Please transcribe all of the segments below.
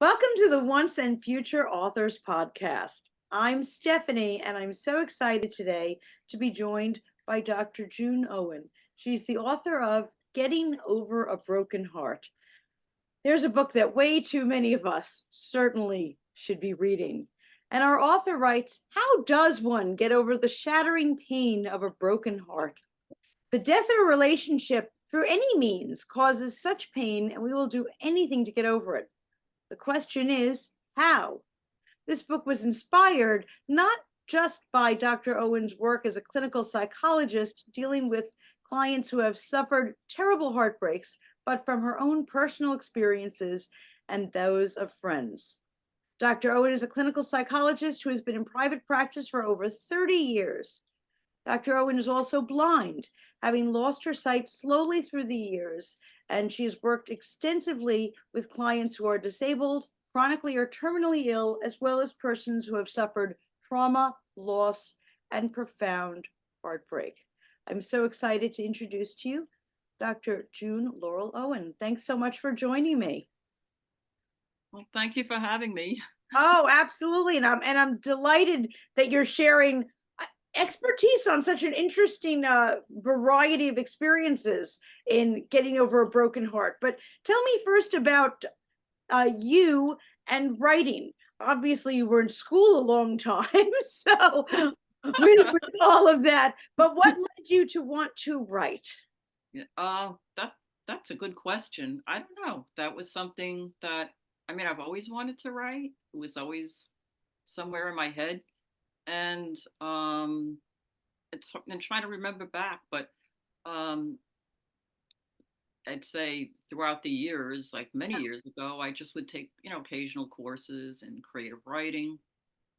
Welcome to the Once and Future Authors Podcast. I'm Stephanie, and I'm so excited today to be joined by Dr. June Owen. She's the author of Getting Over a Broken Heart. There's a book that way too many of us certainly should be reading. And our author writes, how does one get over the shattering pain of a broken heart? The death of a relationship through any means causes such pain, and we will do anything to get over it. The question is, how? This book was inspired not just by Dr. Owen's work as a clinical psychologist dealing with clients who have suffered terrible heartbreaks, but from her own personal experiences and those of friends. Dr. Owen is a clinical psychologist who has been in private practice for over 30 years. Dr. Owen is also blind, having lost her sight slowly through the years, and she has worked extensively with clients who are disabled, chronically or terminally ill, as well as persons who have suffered trauma, loss, and profound heartbreak. I'm so excited to introduce to you Dr. June Laurel Owen. Thanks so much for joining me. Well, thank you for having me. Oh, absolutely. And I'm delighted that you're sharing expertise on such an interesting variety of experiences in getting over a broken heart. But tell me first about you and writing. Obviously, you were in school a long time, so with all of that. But what led you to want to write? Yeah, that's a good question. I don't know. That was something that I've always wanted to write. It was always somewhere in my head, and I'm trying to remember back, but um, I'd say throughout the years, like many years ago, I just would take occasional courses in creative writing,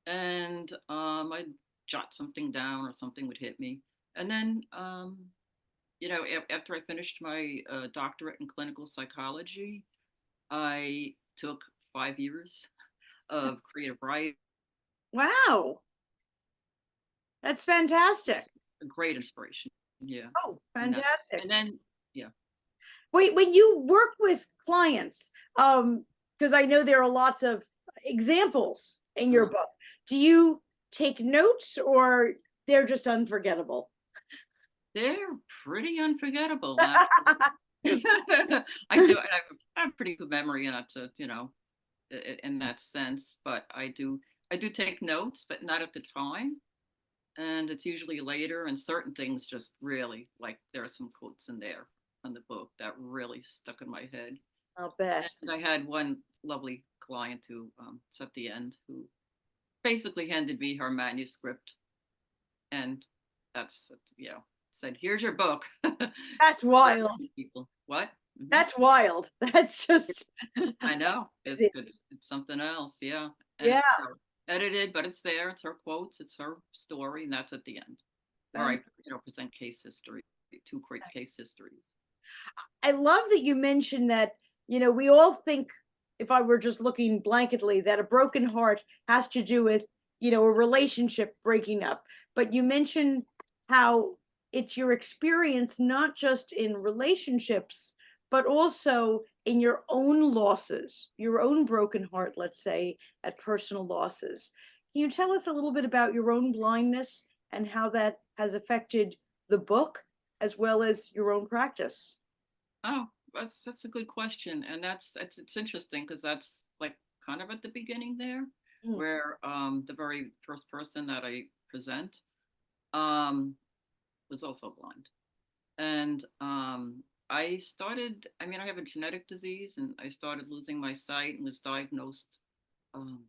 and I'd jot something down or something would hit me, and then after I finished my doctorate in clinical psychology, I took 5 years of creative writing. Wow, that's fantastic. A great inspiration. Yeah, Oh, and that's fantastic. and then yeah. Wait, when you work with clients, because I know there are lots of examples in your uh, book, do you take notes or they're just unforgettable? they're pretty unforgettable, actually. I do. And I have pretty good memory, and that's in that sense. But I do take notes, but not at the time. And it's usually later, and certain things just really, like, there are some quotes in there from the book that really stuck in my head. I'll bet. And I had one lovely client who was at the end, who basically handed me her manuscript, and that's said, "Here's your book." That's Share it wild. with people. What? Mhm. That's wild. That's just I know, it's crazy. good. It's something else, yeah. And Yeah. it's edited, but it's there. It's her quotes. It's her story, and that's at the end. Where I, present case history, two great case histories. I love that you mentioned that, we all think, if I were just looking blanketly, that a broken heart has to do with, a relationship breaking up. But you mentioned how it's your experience, not just in relationships, but also in your own losses, your own broken heart, let's say, at personal losses. Can you tell us a little bit about your own blindness and how that has affected the book as well as your own practice? Oh, that's a good question, and it's interesting because that's like kind of at the beginning there, Mm. where the very first person that I present um was also blind, and I started. I have a genetic disease, and I started losing my sight and was diagnosed. Um,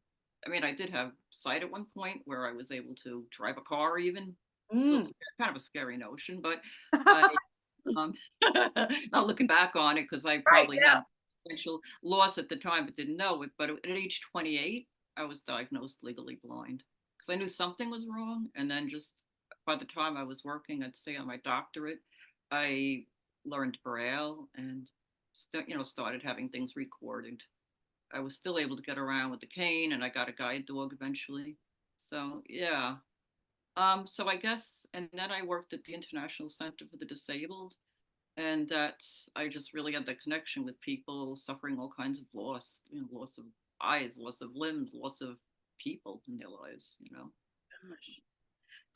I did have sight at one point where I was able to drive a car, even. Mm. Kind of a scary notion, but I um, not looking back on it, because I Right, probably yeah. had potential loss at the time but didn't know it. But at age 28, I was diagnosed legally blind because I knew something was wrong. And then just by the time I was working, I'd say on my doctorate, I learned Braille and started having things recorded. I was still able to get around with the cane, and I got a guide dog eventually. So yeah, so I guess, and then I worked at the International Center for the Disabled, and I just really had that connection with people suffering all kinds of loss, loss of eyes, loss of limbs, loss of people in their lives, you know? Gosh.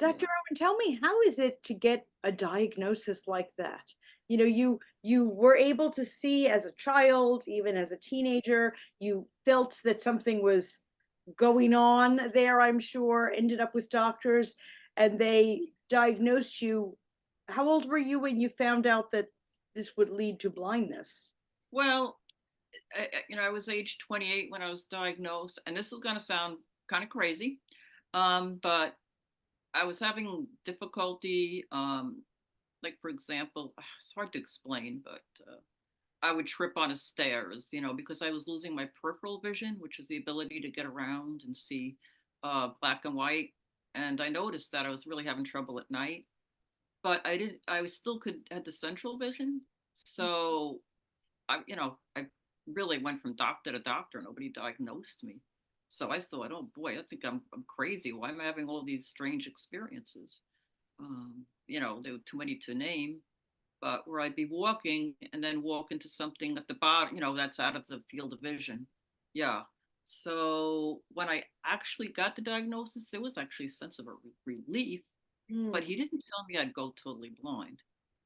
Yeah. Dr. Owen, tell me, how is it to get a diagnosis like that? You were able to see as a child, even as a teenager, you felt that something was going on there, I'm sure, ended up with doctors, and they diagnosed you. How old were you when you found out that this would lead to blindness? Well, I was age 28 when I was diagnosed, and this is going to sound kind of crazy, but I was having difficulty, like for example, it's hard to explain, but I would trip on the stairs, because I was losing my peripheral vision, which is the ability to get around and see black and white. And I noticed that I was really having trouble at night, but I still had the central vision. So I really went from doctor to doctor. Nobody diagnosed me. So I thought, oh boy, I think I'm crazy. Why am I having all these strange experiences? There were too many to name, but where I'd be walking and then walk into something at the bottom, that's out of the field of vision. Yeah. So when I actually got the diagnosis, it was actually a sense of a relief, but Mm. he didn't tell me I'd go totally blind.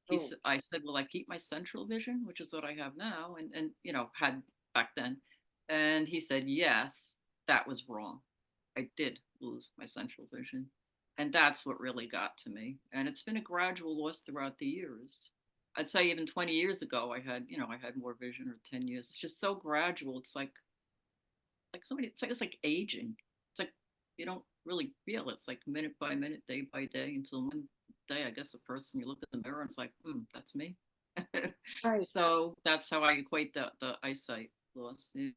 Oh, I said, "Will I keep my central vision, which is what I have now, and had back then?" And he said, "Yes, that was wrong. I did lose my central vision." And that's what really got to me. And it's been a gradual loss throughout the years. I'd say even 20 years ago, I had more vision, or 10 years. It's just so gradual. It's like aging. It's like you don't really feel it. It's like minute by minute, day by day, until one day, I guess, a person, you look in the mirror and it's like, that's me. right. So that's how I equate the eyesight loss. Yeah,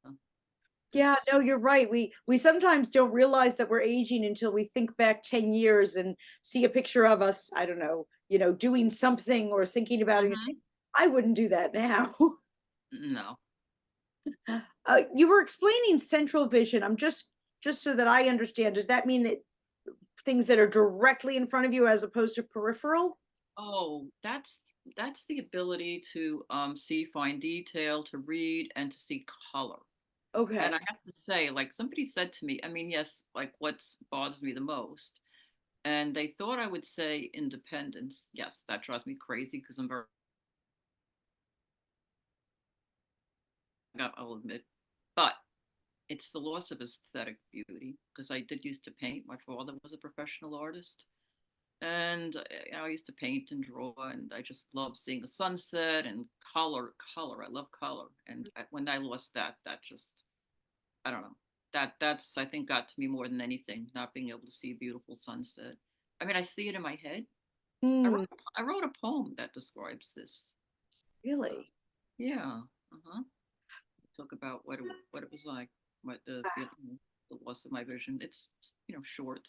Yeah, it's no, you're right. We sometimes don't realize that we're aging until we think back 10 years and see a picture of us, I don't know, doing something or thinking about it. Mhm. I wouldn't do that now. No. You were explaining central vision. I'm just so that I understand, does that mean that things that are directly in front of you as opposed to peripheral? Oh, that's the ability to see fine detail, to read, and to see color. And Okay. I have to say, like somebody said to me, I mean, yes, like what bothers me the most. And they thought I would say independence. Yes, that drives me crazy because I'm very, I'll admit. But it's the loss of aesthetic beauty because I did used to paint. My father was a professional artist. And I used to paint and draw, and I just love seeing the sunset and color. I love color. And when I lost that, that just, I don't know. That's I think got to me more than anything, not being able to see a beautiful sunset. I mean, I see it in my head. I Hmm, wrote I wrote a poem that describes this. Uh, really? yeah. Uh-huh. Talk about what it was like, what the feeling, the loss of my vision. It's short,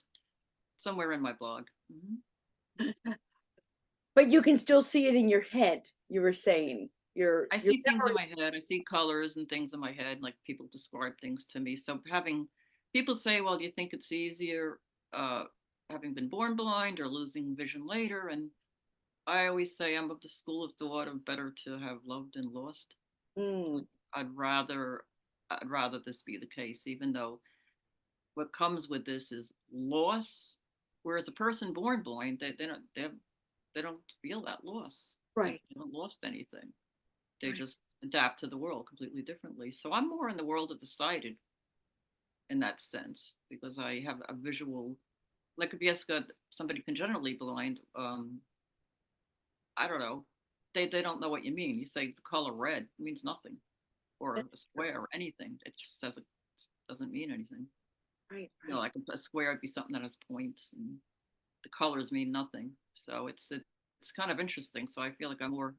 somewhere in my blog. But you can still see it in your head, you were saying. I Your see things in memory. my head. I see colors and things in my head, like people describe things to me. So having people say, "Well, do you think it's easier uh, having been born blind or losing vision later?" And I always say I'm of the school of thought of better to have loved and lost. Hmm, I'd rather I'd rather this be the case, even though what comes with this is loss. Whereas a person born blind, they don't feel that loss. They right. haven't lost anything. They Right. just adapt to the world completely differently. So I'm more in the world of the sighted in that sense because I have a visual. Like if you ask somebody congenitally blind, I don't know, they don't know what you mean. You say the color red it means nothing, or a That's square or anything. It just says it doesn't mean anything. right, right. Like a square would be something that has points, and the colors mean nothing. So it's kind of interesting. So I feel like I'm more.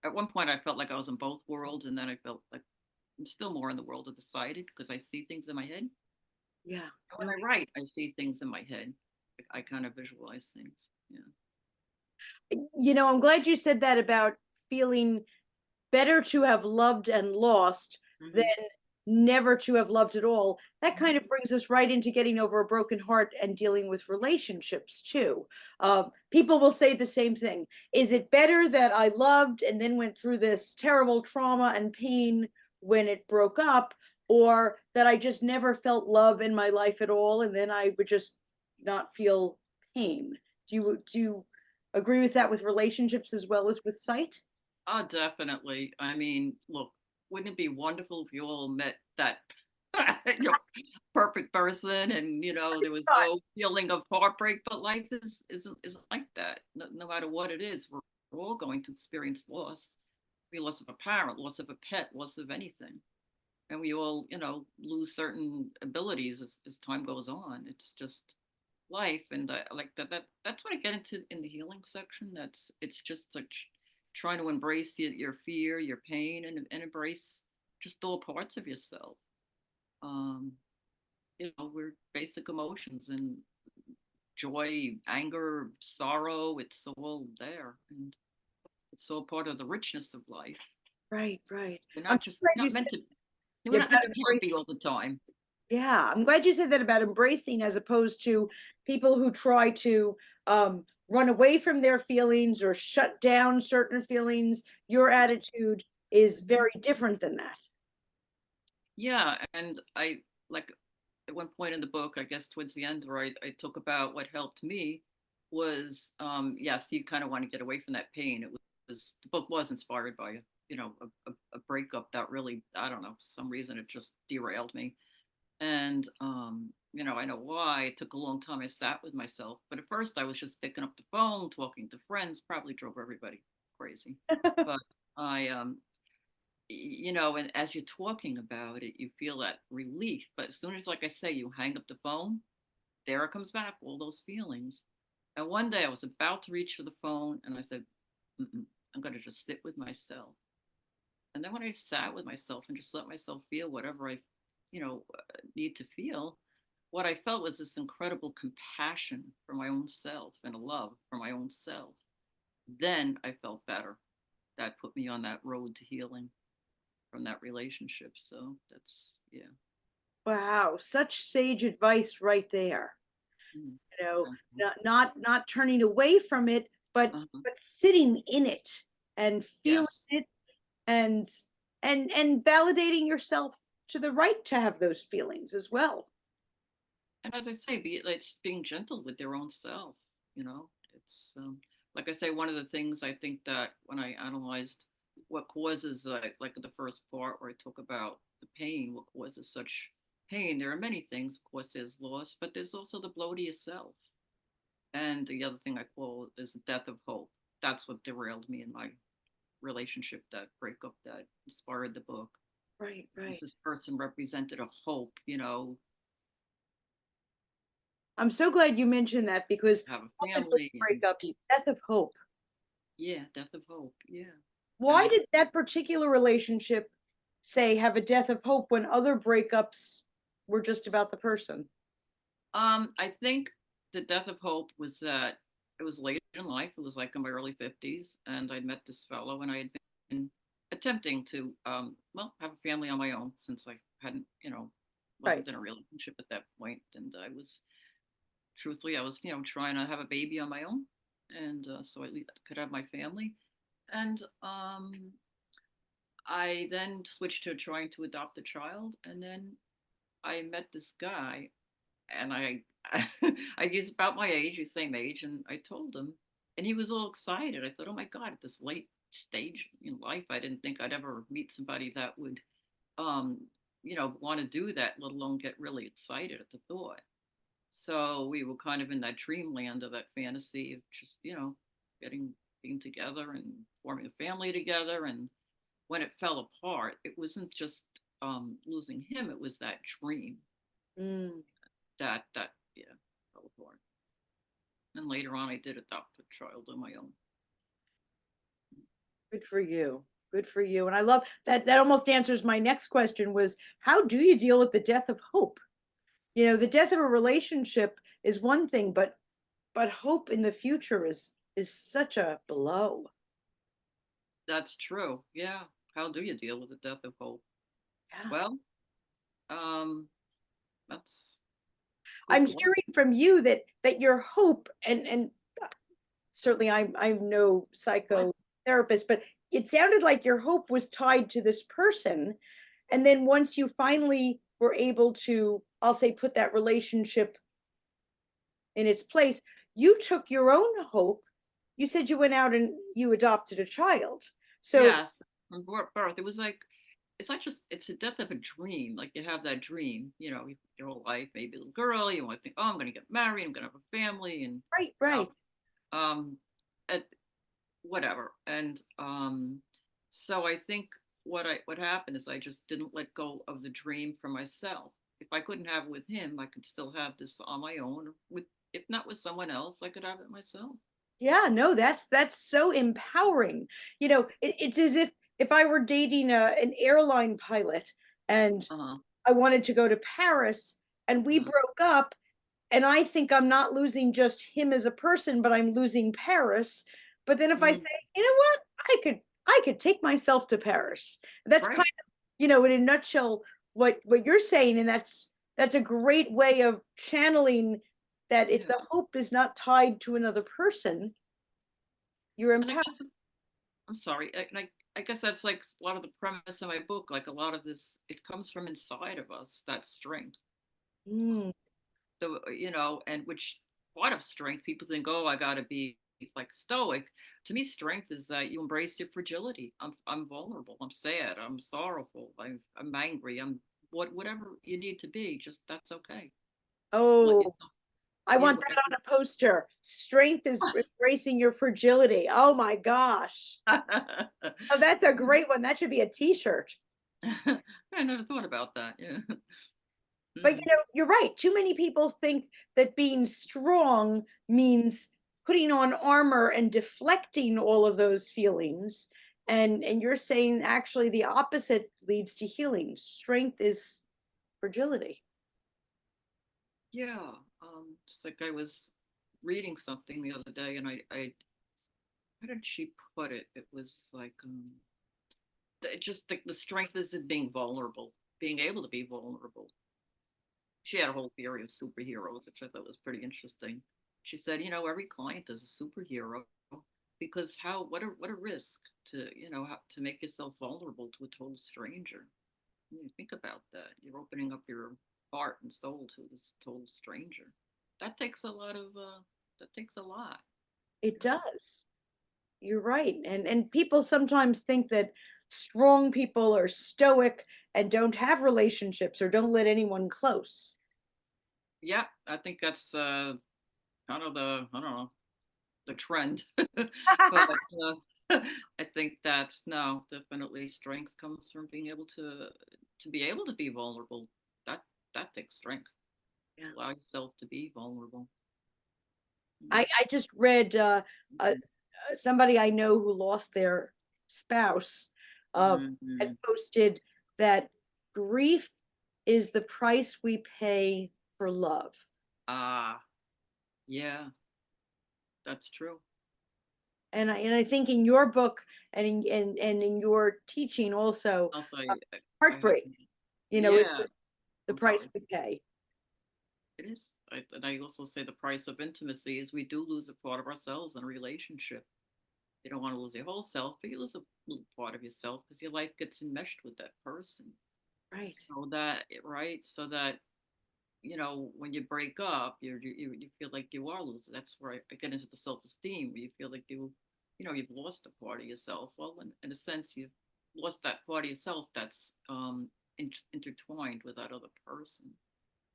At one point, I felt like I was in both worlds, and then I felt like I'm still more in the world of the sighted because I see things in my head. Yeah. And when No, I write, I see things in my head. I kind of visualize things. Yeah. I'm glad you said that about feeling better to have loved and lost than Hmm. never to have loved at all. That kind of Hmm. brings us right into getting over a broken heart and dealing with relationships too. People will say the same thing. Is it better that I loved and then went through this terrible trauma and pain when it broke up? or that I just never felt love in my life at all, and then I would just not feel pain. Do you agree with that with relationships as well as with sight? Oh, definitely. I mean, look, wouldn't it be wonderful if you all met that your perfect person and there was Right. no feeling of heartbreak, but life isn't like that. No matter what it is, we're all going to experience loss. Be loss of a parent, loss of a pet, loss of anything. And we all, lose certain abilities as time goes on. It's just life, and I like that's what I get into in the healing section. It's just like trying to embrace your fear, your pain, and embrace just all parts of yourself. um we're basic emotions, and joy, anger, sorrow, it's all there, and it's all part of the richness of life. Right, right. we're I'm not so just glad you not said meant to we're yeah, not meant about to be embracing. happy all the time. Yeah, I'm glad you said that about embracing as opposed to people who try to run away from their feelings or shut down certain feelings. Your attitude is Mhm. very different than that. Yeah, and I like at one point in the book, I guess towards the end, where I talk about what helped me was, yes, you kind of want to get away from that pain. It was the book was inspired by a breakup that really, I don't know, for some reason it just derailed me. And I know why. It took a long time. I sat with myself, but at first I was just picking up the phone, talking to friends, probably drove everybody crazy. But I and as you're talking about it, you feel that relief. But as soon as, like I say, you hang up the phone, there it comes back, all those feelings. And one day I was about to reach for the phone, and I said, mm-mm, I'm going to just sit with myself. And then when I sat with myself and just let myself feel whatever I, need to feel, what I felt was this incredible compassion for my own self and a love for my own self. Then I felt better. That put me on that road to healing from that relationship. So that's, yeah. Wow, such sage advice right there. Mm. You know, Thank you. not turning away from it, Uh-huh. but sitting in it and feeling Yes. it and and validating yourself to the right to have those feelings as well. And as I say, like just being gentle with their own self. It's like I say, one of the things I think that when I analyzed what causes, like the first part where I talk about the pain, what causes such pain, there are many things. Of course, there's loss, but there's also the blow to yourself. And the other thing I call is the death of hope. That's what derailed me in my relationship, that breakup that inspired the book. Right, Because right. this person represented a hope, I'm so glad you mentioned that because have a often with family and breakup, keep. death of hope. Yeah, death of hope. Yeah. Why And did that particular relationship say have a death of hope when other breakups were just about the person? I think the death of hope was that it was late in life. It was like in my early 50s, and I'd met this fellow, and I had been attempting to, well, have a family on my own, since I hadn't, Right. wasn't in a relationship at that point. And I was, truthfully, I was, trying to have a baby on my own, and so I could have my family. And I then switched to trying to adopt a child, and then I met this guy, and he's about my age, he's same age, and I told him, and he was all excited. I thought, oh my god, at this late stage in life, I didn't think I'd ever meet somebody that would, um, want to do that, let alone get really excited at the thought. So we were kind of in that dreamland of that fantasy of just, getting being together and forming a family together. And when it fell apart, it wasn't just losing him; it was that dream Mm, that yeah fell apart. And later on, I did adopt a child on my own. good for you. Good for you. And I love that that almost answers my next question was how do you deal with the death of hope? You know, the death of a relationship is one thing, but hope in the future is such a blow. That's true. Yeah. How do you deal with the death of hope? Yeah. Well, um, that's a good I'm question. hearing from you that your hope and certainly I'm no What? psychotherapist, but it sounded like your hope was tied to this person And then once you finally were able to, I'll say, put that relationship in its place, you took your own hope. You said you went out and you adopted a child. So, Yes, from birth. It was like it's not just it's a death of a dream. Like you have that dream, your whole life, maybe a little girl, you want to think, oh, I'm gonna get married, I'm gonna have a family, and right, you right. know, um at whatever. And so I think what happened is I just didn't let go of the dream for myself. If I couldn't have it with him, I could still have this on my own. With if not with someone else, I could have it myself. Yeah, no, that's so empowering. It's as if I were dating an airline pilot and Uh-huh. I wanted to go to Paris and we Uh-huh. broke up, and I think I'm not losing just him as a person, but I'm losing Paris. But then if I say, Mm, you know what, I could take myself to Paris. That's kind right. of, in a nutshell, what you're saying, and that's a great way of channeling that if Yeah. the hope is not tied to another person, you're And I empowered. guess I'm sorry. I guess that's like a lot of the premise of my book. Like a lot of this, it comes from inside of us, that strength. Mm. And which part of strength people think, oh, I got to be like stoic. To me, strength is that you embrace your fragility. I'm vulnerable. I'm sad. I'm sorrowful. I'm angry. I'm whatever you need to be. Just that's okay. Just let Oh, yourself I feel want that whatever. on a poster. Strength is embracing your fragility. Oh my gosh. Oh, that's a great one. That should be a t-shirt. I never thought about that. Yeah. But Mm. you're right. Too many people think that being strong means putting on armor and deflecting all of those feelings. And you're saying actually the opposite leads to healing. Strength is fragility. Yeah. It's like I was reading something the other day, and I how did she put it? It was like just the strength is in being vulnerable, being able to be vulnerable. She had a whole theory of superheroes, which I thought was pretty interesting. She said, every client is a superhero because what a risk to to make yourself vulnerable to a total stranger. You think about that. You're opening up your heart and soul to this total stranger. That takes a lot of that takes a lot. It does. You're right. And people sometimes think that strong people are stoic and don't have relationships or don't let anyone close. Yeah, I think that's kind of the I don't know the trend, but I think that's no, definitely strength comes from being able to be able to be vulnerable. That that takes strength Yeah. to allow yourself to be vulnerable. I just read somebody I know who lost their spouse had Mm-hmm. posted that grief is the price we pay for love. Ah, yeah, that's true. And I think in your book and in your teaching also, Also, uh, I have heartbreak, is yeah. the I'm price sorry. we pay. It is. And I also say the price of intimacy is we do lose a part of ourselves in a relationship. You don't want to lose your whole self, but you lose a little part of yourself because your life gets enmeshed with that person. Right. So that, right? So that, when you break up, you feel like you are losing. That's where I get into the self esteem, where you feel like you've lost a part of yourself. Well, in a sense, you've lost that part of yourself that's intertwined with that other person.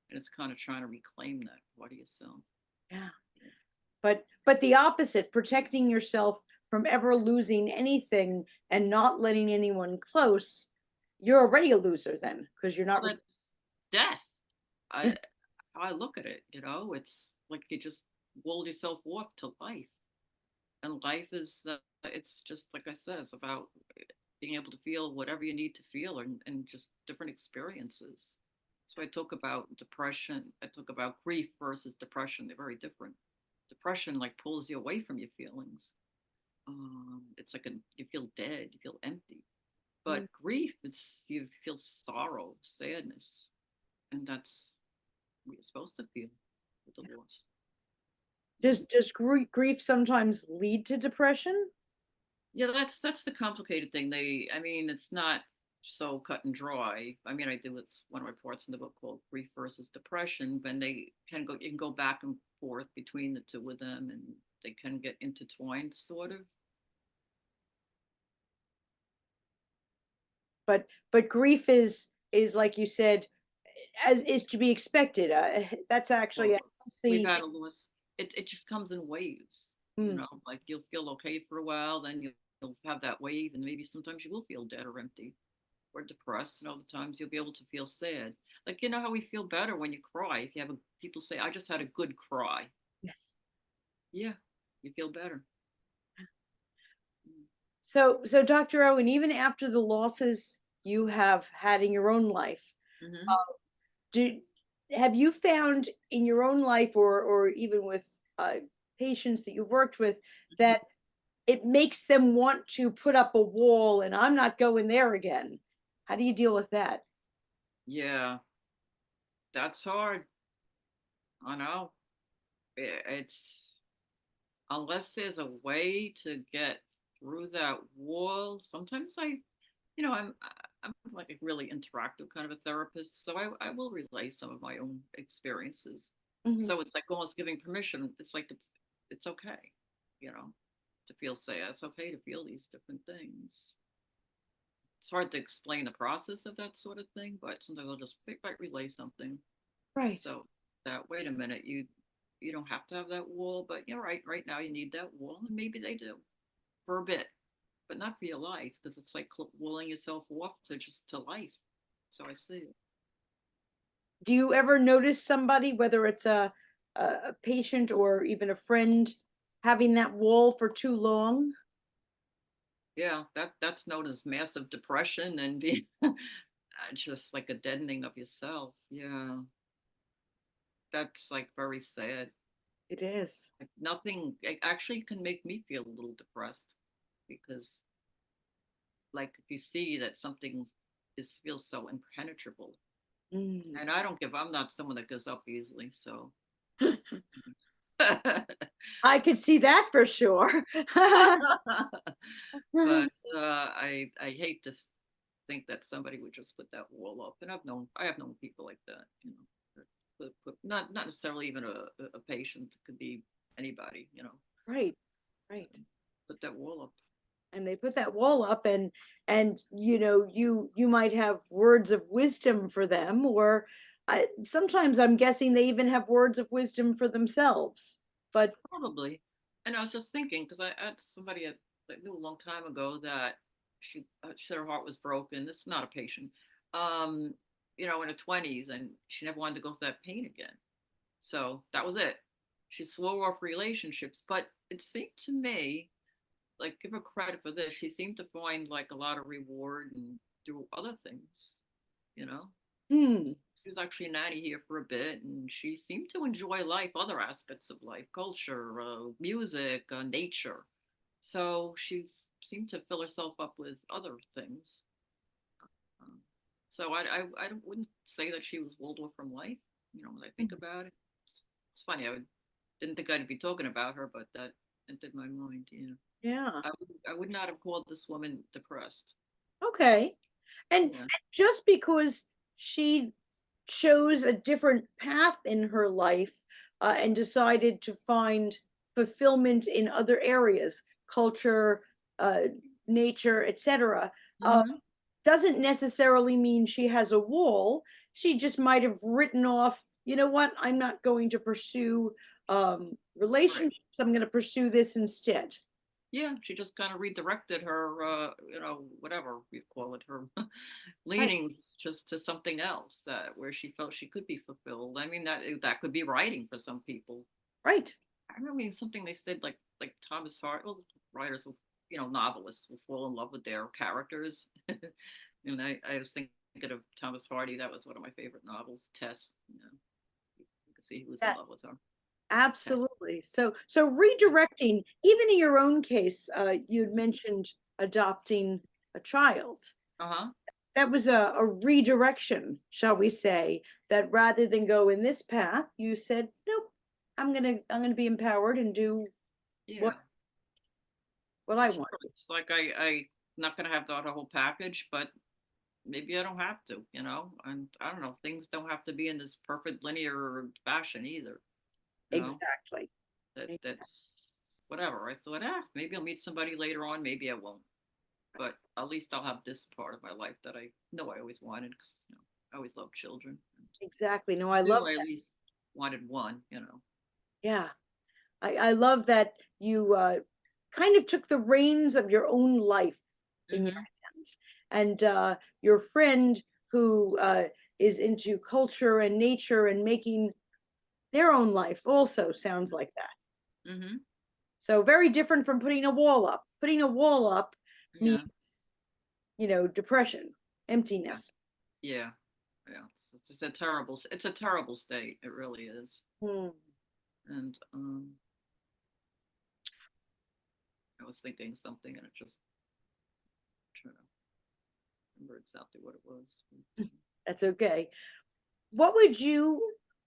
And it's kind of trying to reclaim that part of yourself. Yeah. But the opposite, protecting yourself from ever losing anything and not letting anyone close, you're already a loser then because you're not. Well, that's death. I I look at it, it's like you just walled yourself off to life. And life is, it's just like I said, it's about being able to feel whatever you need to feel and just different experiences. So I talk about depression, I talk about grief versus depression. They're very different. Depression like pulls you away from your feelings. It's like you feel dead, you feel empty. But Mm. grief is you feel sorrow, sadness, and that's what you're supposed to feel with the loss. Does grief sometimes lead to depression? Yeah, that's the complicated thing. I mean, it's not. so cut and dry. I mean, I do, it's one of my parts in the book called Grief versus Depression, when they can go, you can go back and forth between the two of them, and they can get intertwined, sort of. But grief is like you said, as is to be expected. That's actually a Well, we've healthy. had a loss. It just comes in waves, Mm, like you'll feel okay for a while, then you'll have that wave, and maybe sometimes you will feel dead or empty or depressed, and other times you'll be able to feel sad. Like, you know how we feel better when you cry. If you have people say, I just had a good cry. yes. Yeah, you feel better. Mm. So Dr. Owen, even after the losses you have had in your own life, Hmm. do have you found in your own life, or even with uh, patients that you've worked with, Hmm. that it makes them want to put up a wall and I'm not going there again? How do you deal with that? Yeah, that's hard. I know. It's unless there's a way to get through that wall. Sometimes I'm like a really interactive kind of a therapist, so I will relay some of my own experiences. Mhm. So it's like almost giving permission. It's like it's okay, you know, to feel sad. It's okay to feel these different things. It's hard to explain the process of that sort of thing, but sometimes I'll just might relay something. Right. So that, wait a minute, you don't have to have that wall, but you're right now you need that wall, and maybe they do for a bit, but not for your life, because it's like walling yourself off to just to life. So I see it. Do you ever notice somebody, whether it's a patient or even a friend, having that wall for too long? Yeah, that's known as massive depression and being just like a deadening of yourself. Yeah, that's like very sad. It is. Like nothing, it actually can make me feel a little depressed, because like if you see that something is feels so impenetrable, Mm. and I'm not someone that gives up easily, so. I could see that for sure. But I hate to think that somebody would just put that wall up, and I have known people like that, not necessarily even a patient. It could be anybody, Right, right. put that wall up. And they put that wall up, and you might have words of wisdom for them, or sometimes I'm guessing they even have words of wisdom for themselves. But Probably. And I was just thinking, because I had somebody that knew a long time ago that she said her heart was broken. This is not a patient, um, in her 20s, and she never wanted to go through that pain again. So that was it. She swore off relationships, but it seemed to me, like, give her credit for this. She seemed to find like a lot of reward and do other things, you know. hmm, She was actually a nanny here for a bit, and she seemed to enjoy life, other aspects of life, culture, music, nature. So seemed to fill herself up with other things. Um, so I wouldn't say that she was walled off from life. When I think about it, it's funny. Didn't think I'd be talking about her, but that entered my mind. Yeah, yeah, I would not have called this woman depressed. okay. And Yeah. just because she chose a different path in her life, and decided to find fulfillment in other areas, culture, uh, nature, etc., Hmm. doesn't necessarily mean she has a wall. She just might have written off, you know what, I'm not going to pursue Right. relationships, I'm going to pursue this instead. Yeah, she just kind of redirected her, whatever you call it, her Right, leanings just to something else, that where she felt she could be fulfilled. I mean, that could be writing for some people. right. I remember something they said, like Thomas Hart, well, writers will, novelists will fall in love with their characters. And I was thinking of Thomas Hardy. That was one of my favorite novels, Tess. You could see he was in love Yes, with her. Tess. absolutely. So redirecting, even in your own case, you'd mentioned adopting a child. Uh-huh. That was a redirection, shall we say, that rather than go in this path, you said, nope, I'm gonna be empowered and do what Yeah. what I It's want. true. It's like I not gonna have the whole package, but maybe I don't have to, and I don't know, things don't have to be in this perfect linear fashion either, you know, Exactly. that's whatever. I thought, maybe I'll meet somebody later on, maybe I won't, but at least I'll have this part of my life that I know I always wanted because, I always loved children. Exactly. No, I I love knew I at that. least wanted one. Yeah. I love that you kind of took the reins of your own life in your Hmm. hands. And your friend who is into culture and nature and making their own life also sounds like that. Hmm. So very different from putting a wall up. Putting a wall up means, Yeah. depression, Yeah. emptiness. Yeah. Yeah. It's a terrible state. It really is. Hmm. And I was thinking something and it just trying to remember exactly what it was. That's okay. What would you,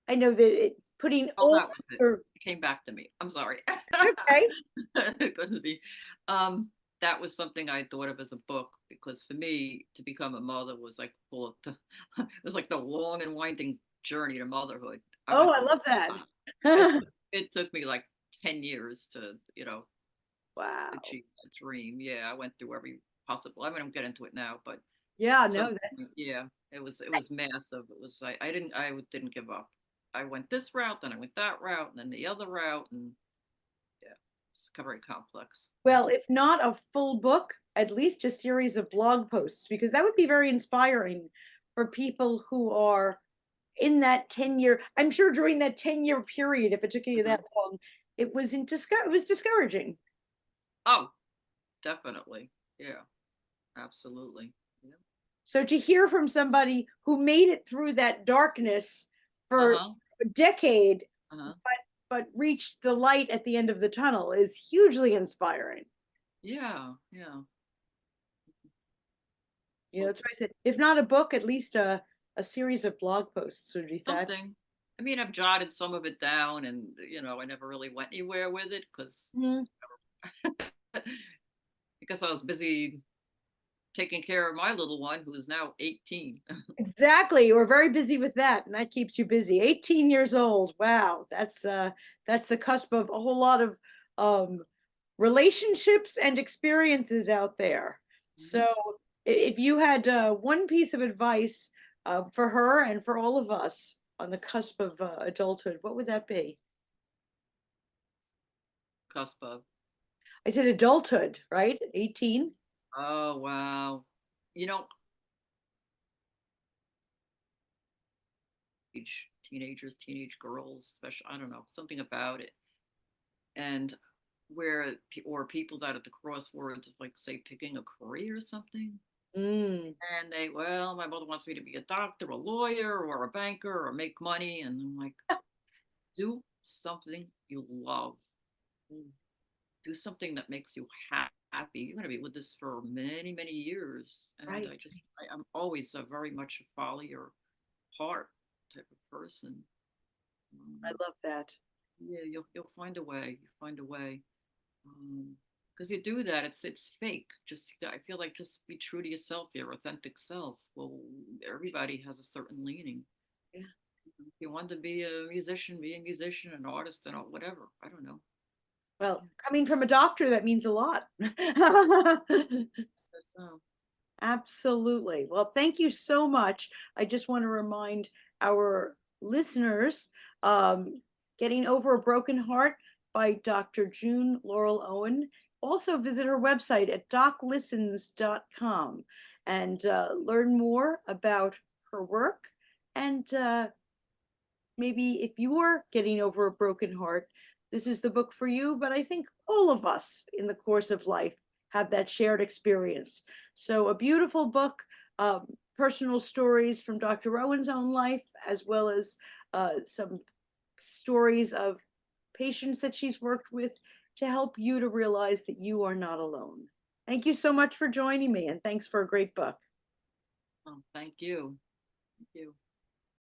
I know that putting Oh, all that was it. your, It came back to me. I'm sorry. okay. It couldn't be. Um, that was something I thought of as a book because for me to become a mother was like full of it was like the long and winding journey to motherhood. I Oh, went I through love a that. lot. It took me like 10 years to, Wow. achieve that dream. Yeah, I went through every possible. I won't get into it now, but Yeah, at some no, point, that's yeah, it was massive. It was I didn't give up. I went this route, then I went that route, and then the other route, and yeah, it's very complex. well, if not a full book, at least a series of blog posts, because that would be very inspiring for people who are in that 10-year. I'm sure during that 10-year period, if it took you that Mhm. long, it was discouraging. Oh, definitely. Yeah, absolutely. Yeah. So to hear from somebody who made it through that darkness Uh for huh. a decade, Uh huh. but reached the light at the end of the tunnel is hugely inspiring. Yeah. Yeah. That's Hope why I said, if not a book, at least a series of blog posts would be fabulous. something. I mean, I've jotted some of it down, and I never really went anywhere with it because Mhm. because I was busy taking care of my little one who is now 18. Exactly. We're very busy with that, and that keeps you busy. 18 years old. Wow, that's the cusp of a whole lot of um relationships and experiences out there. Mhm. So if you had one piece of advice for her and for all of us on the cusp of adulthood, what would that be? Cusp of. I said adulthood, right? 18. Oh wow. You know, teenagers, teenage girls, especially, I don't know, something about it. And or people that at the crossroads of like say picking a career or something. Mm, And my mother wants me to be a doctor, a lawyer, or a banker, or make money. And I'm like, do something you love. Do something that makes you happy. You're going to be with this for many, many years. And right. I'm always a very much a follow your heart type of person. I Um, love that. yeah, you'll find a way. You find a way. Because you do that, it's fake. Just I feel like just be true to yourself, your authentic self. Well, everybody has a certain leaning. Yeah. If you want to be a musician, be a musician, an artist, and whatever. I don't know. Well, coming from a doctor, that means a lot. So, Absolutely. Well, thank you so much. I just want to remind our listeners, um, Getting Over a Broken Heart by Dr. June Laurel Owen. Also, visit her website at doclistens.com and learn more about her work. And maybe if you're getting over a broken heart, this is the book for you. But I think all of us in the course of life have that shared experience. So, a beautiful book, personal stories from Dr. Owen's own life, as well as some stories of patients that she's worked with to help you to realize that you are not alone. Thank you so much for joining me, and thanks for a great book. thank you. Thank you.